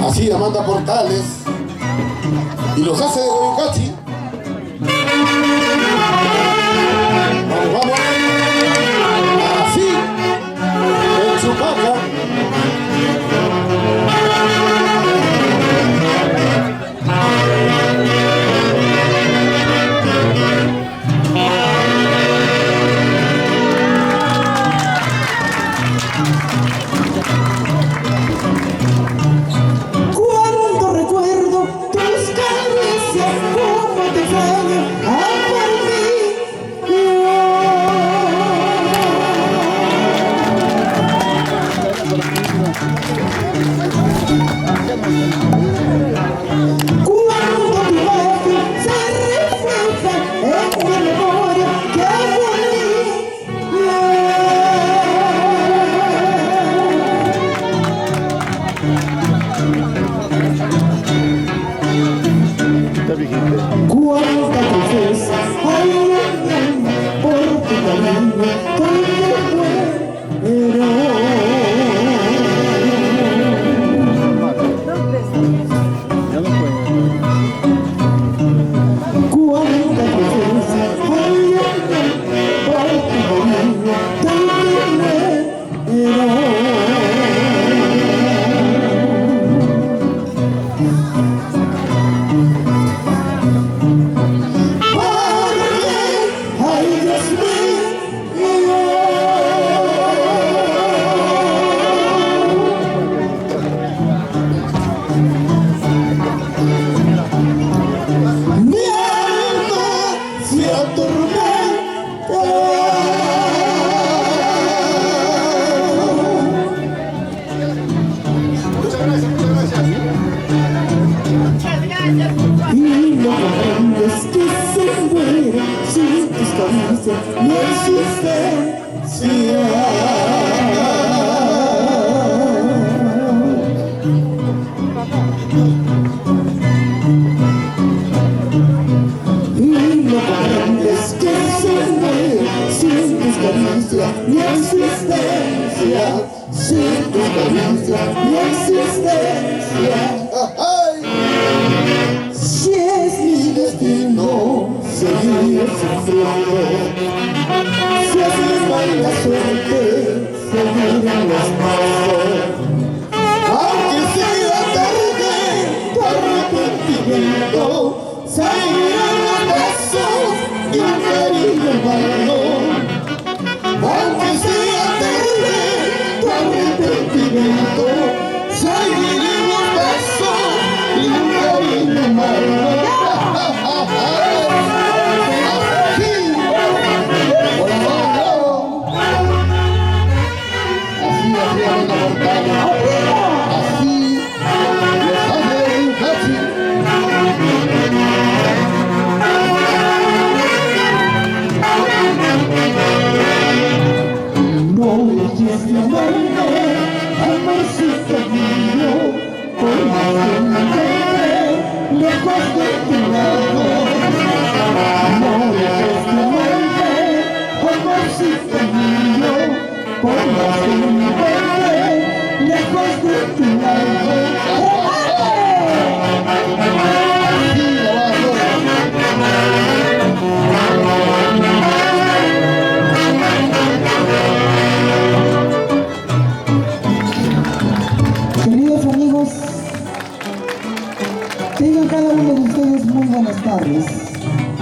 Así Amanda Portales y los hace de Goyucachi. Vamos, vamos. Así el Chupaca.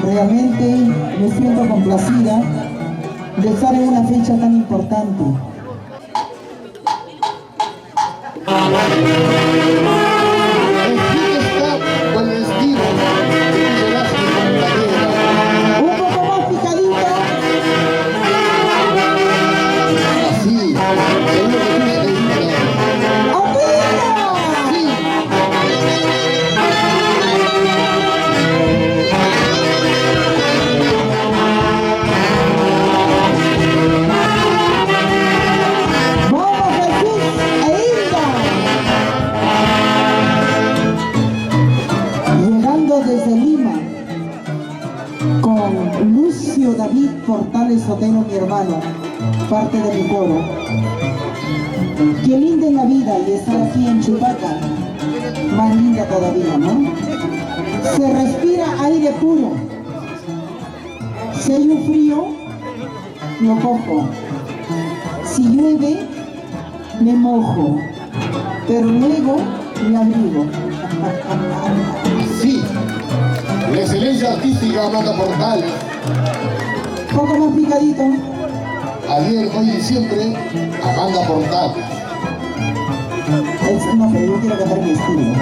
Realmente me siento complacida de estar en una fecha tan importante. Un poco más picadito. David Portales Sotero, mi hermano, parte de mi coro. Qué linda es la vida y estar aquí en Chupaca. más linda todavía, ¿no? Se respira aire puro. Si hay un frío, lo cojo. Si llueve, me mojo. Pero luego me abrigo. Sí, la excelencia artística Amanda Portales. Poco más picadito. Ayer, hoy y siempre, Amanda Portales. No, pero yo quiero cantar mi estilo.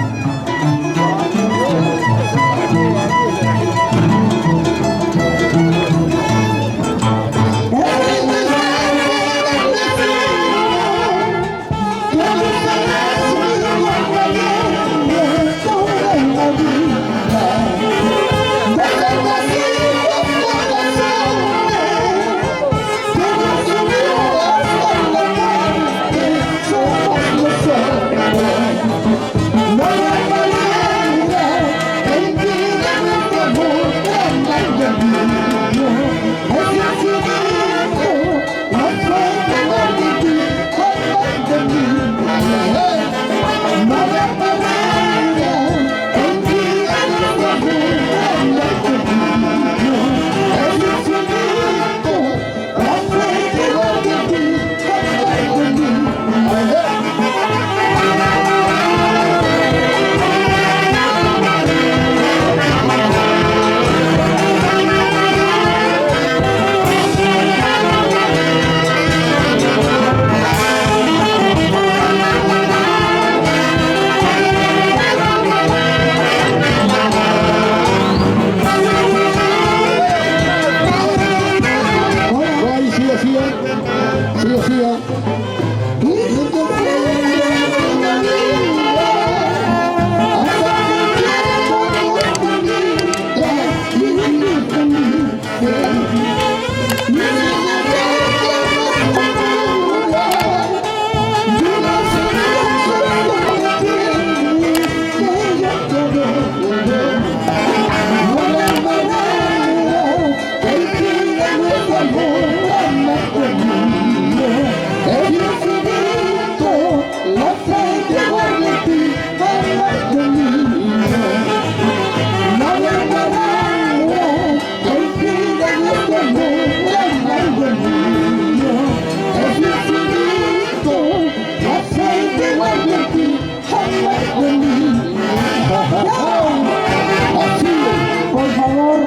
Por favor,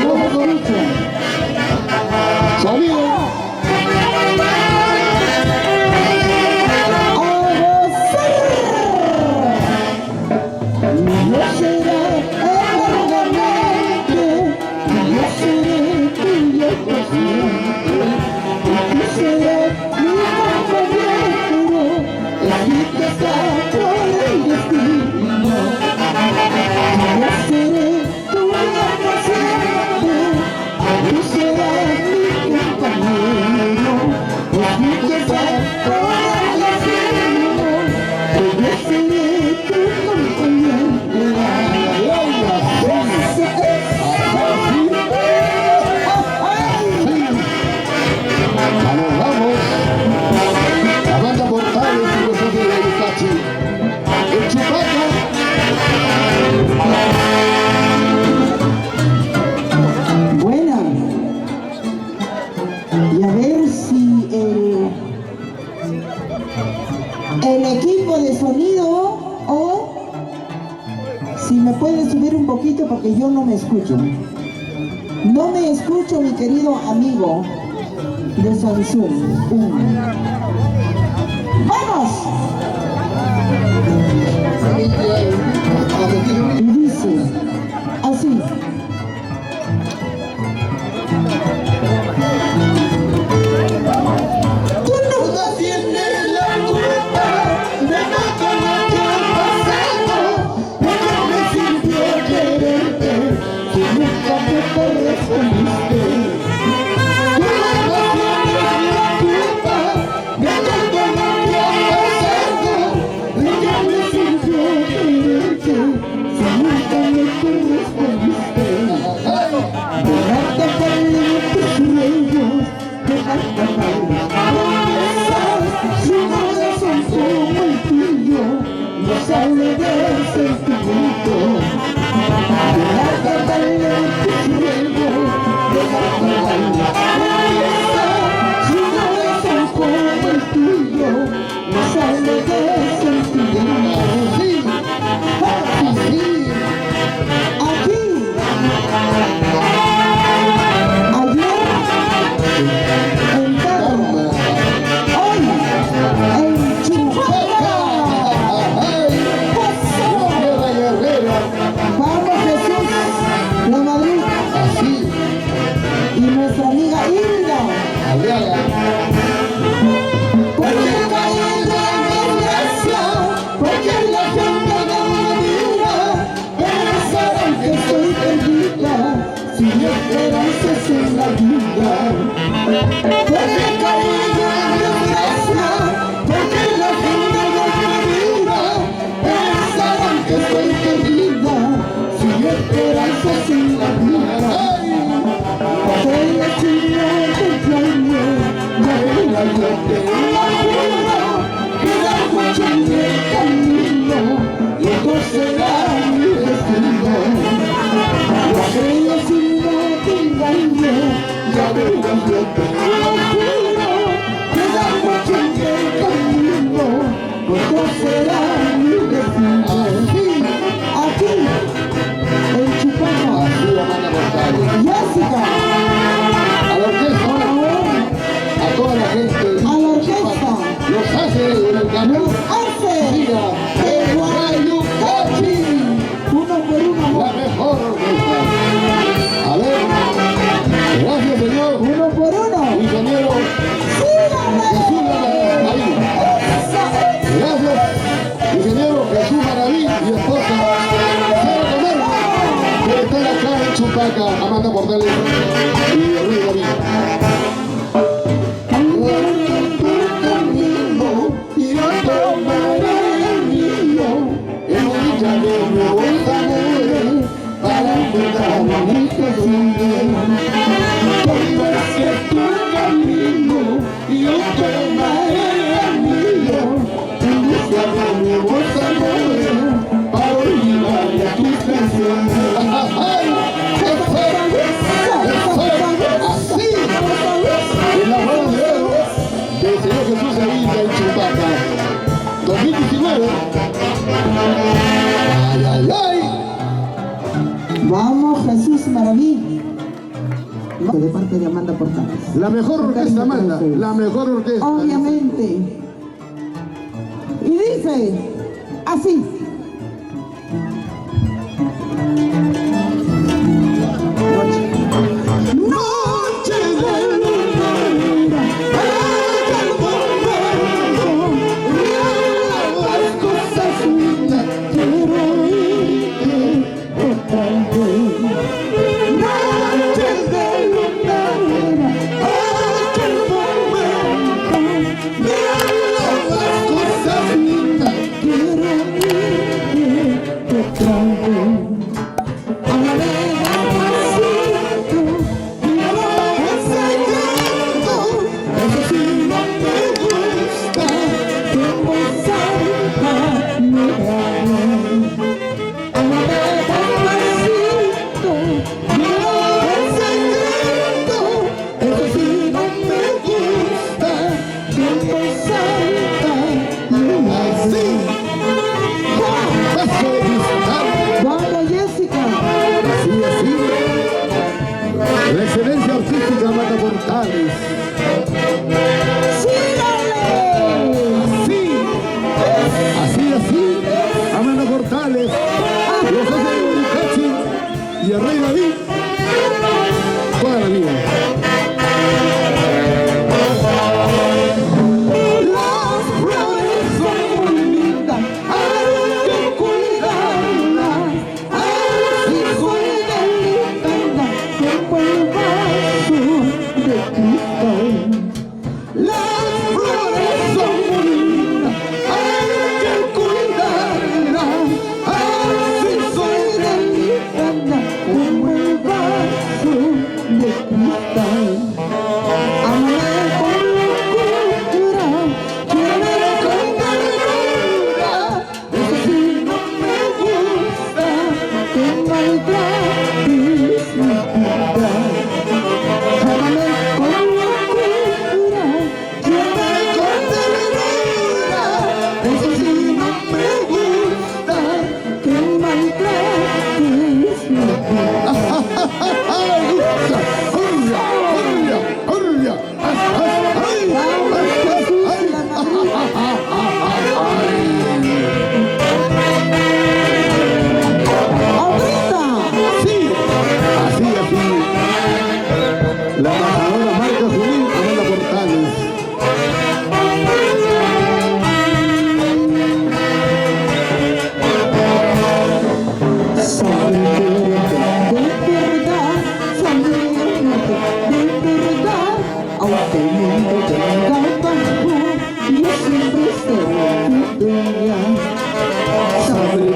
no me escuchen. ¡Sonido! Buena. Y a ver si el equipo de sonido o si me puede subir un poquito porque yo no me escucho. No me escucho, mi querido amigo de Samsung. ¡Vamos! Y dice así. Tú no tienes la culpa de todo lo que ha pasado, pero me sintió quererte, que nunca te correspondiste. Tú no tienes la culpa de todo lo que ha pasado. sale del sentimiento. Dejar de darle tu cielo, dejar de darle si no besos como el tuyo, no sale del sentimiento. Sí, así, aquí, ayer, en Tarma, hoy, en Chihuahua. Tierra Guerrera. Vamos Jesús, la Madrid Así. y nuestra amiga Hilda. Aliaga. Porque he caído en desgracia, porque la gente no me mira, pensarán que soy perdida, sin esperanzas en la vida. Porque he caído en desgracia, porque la gente no me mira, pensarán que soy perdida, sin esperanzas en la vida. Botella china de playa, ya venga yo te lo juro, que la noche en el camino, luego será mi destino. Botella china de playa, ya venga yo te lo juro, que la noche en el camino, luego será mi destino. Aquí, en Chihuahua, Así lo manda González. Jessica. A la orquesta, a toda la gente. A la orquesta. Los hace en el camión. Hace Siga. el Guayucachi. Uno por uno. La mejor orquesta. A ver. Gracias, señor. Uno por uno. Ingeniero ¡Síganme! Jesús Maraví. Ahí. Gracias, ingeniero Jesús Maraví y esposa Sara Camargo, por estar acá en Chupaca, Amanda Portales y Rey David. Yo tomaré el mío En orilla de nuevos amores, para enfrentar mi costumbre. Cuando hacia tu camino, yo tomaré el mío en busca de nuevos amores para olvidar tus canciones. ¡Ay! ¡Qué fuerte! Así, en la mano de oro del Señor Jesús Sevilla en Chupaca, 2019. ¡Ay, ay, ay! Vamos, Jesús Maraví. De parte de Amanda Portales. La mejor orquesta, Amanda, la mejor orquesta. Obviamente. Y dice así. Noche de luna llena, allá en Bombardo, las cosas lindas, quiero oírte otra vez. Noche de luna llena, allá en Bombardo, las cosas lindas, quiero oírte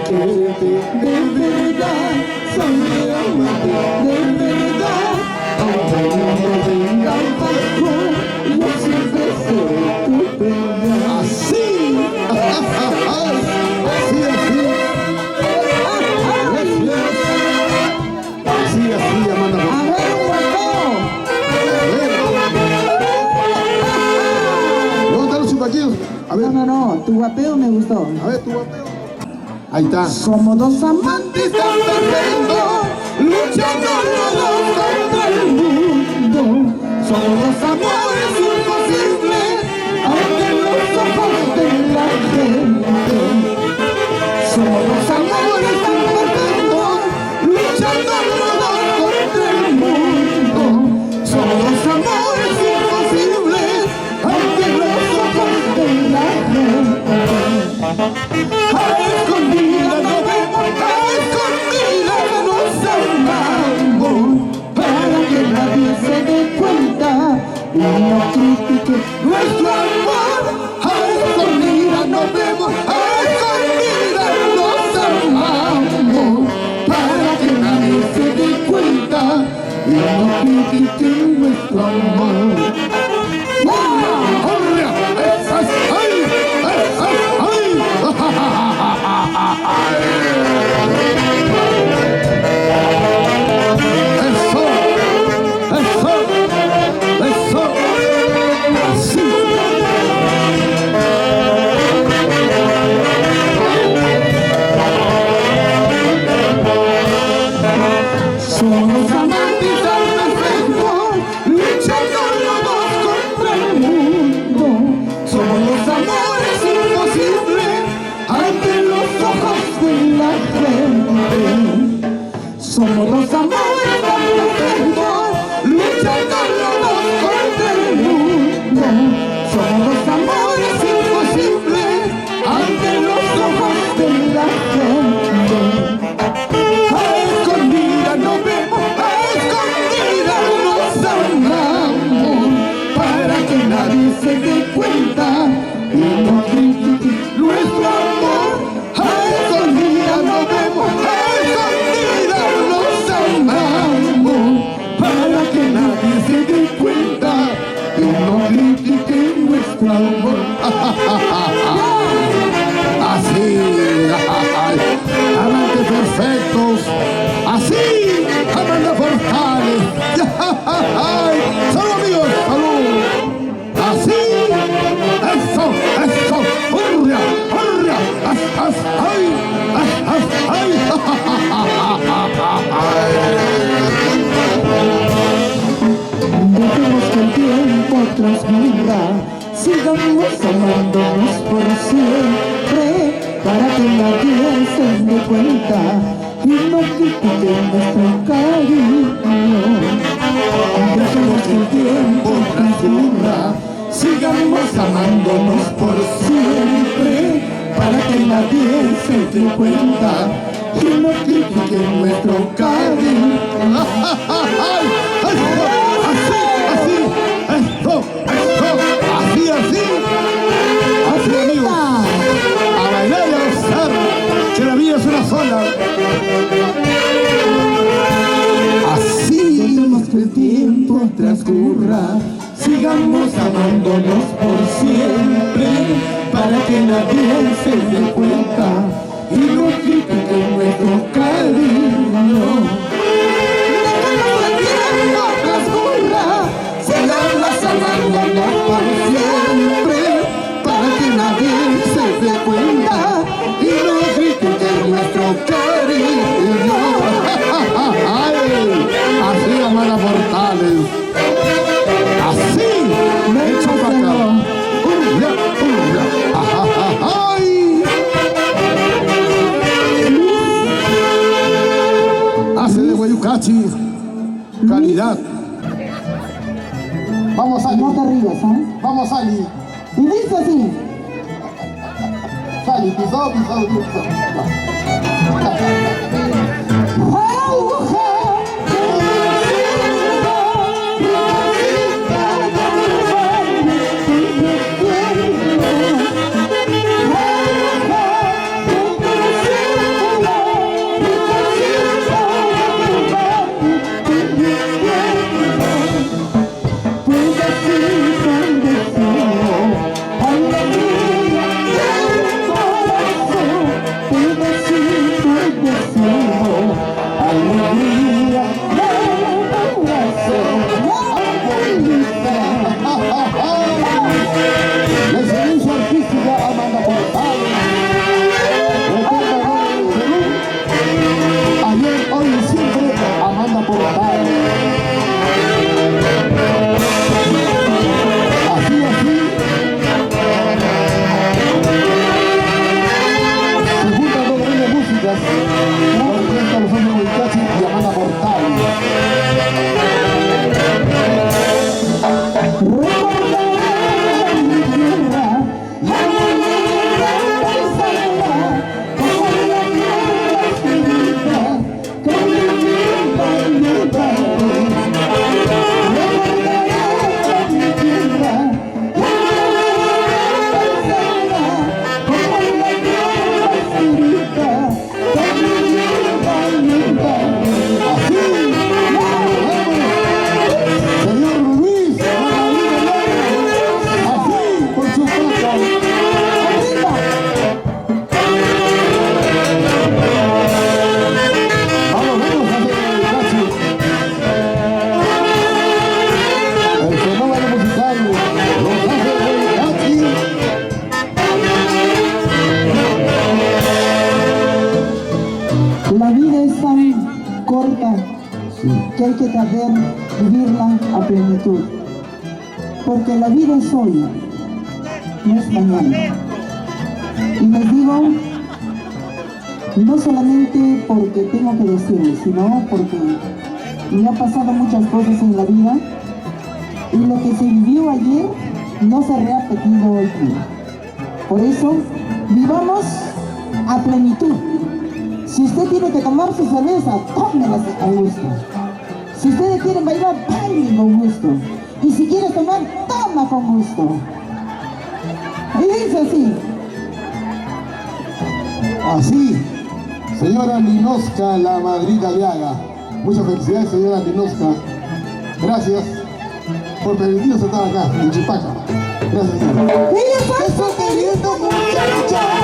quererte de verdad, soy mi amante de verdad. Aunque el mundo venga abajo, yo siempre seré tu verdad. Así, así, así. Así, así, Amanda. A ver, ¿Dónde están los chupaquillos? A ver, no, tu guapeo me gustó. a ver, tu guapeo. Ahí está. Somos dos amantes tan perfectos, luchando los dos contra el mundo. Somos dos amores imposibles, ante los ojos de la gente. Somos dos amores tan perfectos, luchando los dos contra el mundo. Somos dos amores imposibles, ante los ojos de la gente. A escondidas nos vemos, a escondidas nos amamos, para que nadie se dé cuenta y no critique nuestro amor. A escondidas nos vemos, a escondidas nos amamos, para que nadie se dé cuenta y no critique nuestro amor. Somos amantes al perfecto, luchando los dos contra el mundo. Somos los amores imposibles ante los ojos de la gente. Somos los amores tan perfectos, luchando los dos contra el mundo. Somos los amores imposibles ante los ojos de la gente. A escondidas nos vemos, a escondidas nos amamos, para que nadie se dé cuenta y no critique nuestro amor. A escondidas nos vemos, a escondidas nos amamos, para que nadie se dé cuenta y no critique nuestro amor. Así, amantes perfectos, así, Amanda Portales. Salud, amigos, salud. Así, eso, hurra, hurra, ay, Dejemos que el tiempo transcurra, sigamos amándonos por siempre, para que nadie se dé cuenta y no critique nuestro cariño. Dejemos que el tiempo transcurra, sigamos amándonos por siempre, para que nadie se dé cuenta y no critique nuestro cariño. Así, amigos, a bailar y a gozar, que la vida es una sola. Así, Dejemos que el tiempo transcurra, sigamos amándonos por siempre, para que nadie se dé cuenta y no critique nuestro cariño. Dejemos que el tiempo transcurra, sigamos amándonos por siempre, para que nadie se dé cuenta y no critique nuestro cariño. así, Amanda Portales. Así, Me echo para acá. hurra, hurra, ay. Hace de Guayucachi, calidad. Vamos, Ali. No te rías, ¿eh? Vamos, Ali. Y dice así. Ali, pisado, pisado, pisado. gracias. Orquesta Los Hombres Huicachi y Amanda Portal. La vida es tan corta que hay que saber vivirla a plenitud. Porque la vida es hoy, no es mañana. Y les digo, no solamente porque tengo que decirles, sino porque me ha pasado muchas cosas en la vida y lo que se vivió ayer no se ha repetido hoy día. Por eso, vivamos a plenitud. Si usted tiene que tomar su cerveza, tómela a gusto. Si ustedes quieren bailar, bailen con gusto. Y si quieres tomar, toma con gusto. Y dice así. Así, señora Ninoska, la Madrid Aliaga. Muchas felicidades, señora Ninoska. Gracias por permitirnos estar acá, en Chipaca. Gracias, señora. Eso queriendo muchacha,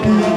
Thank you.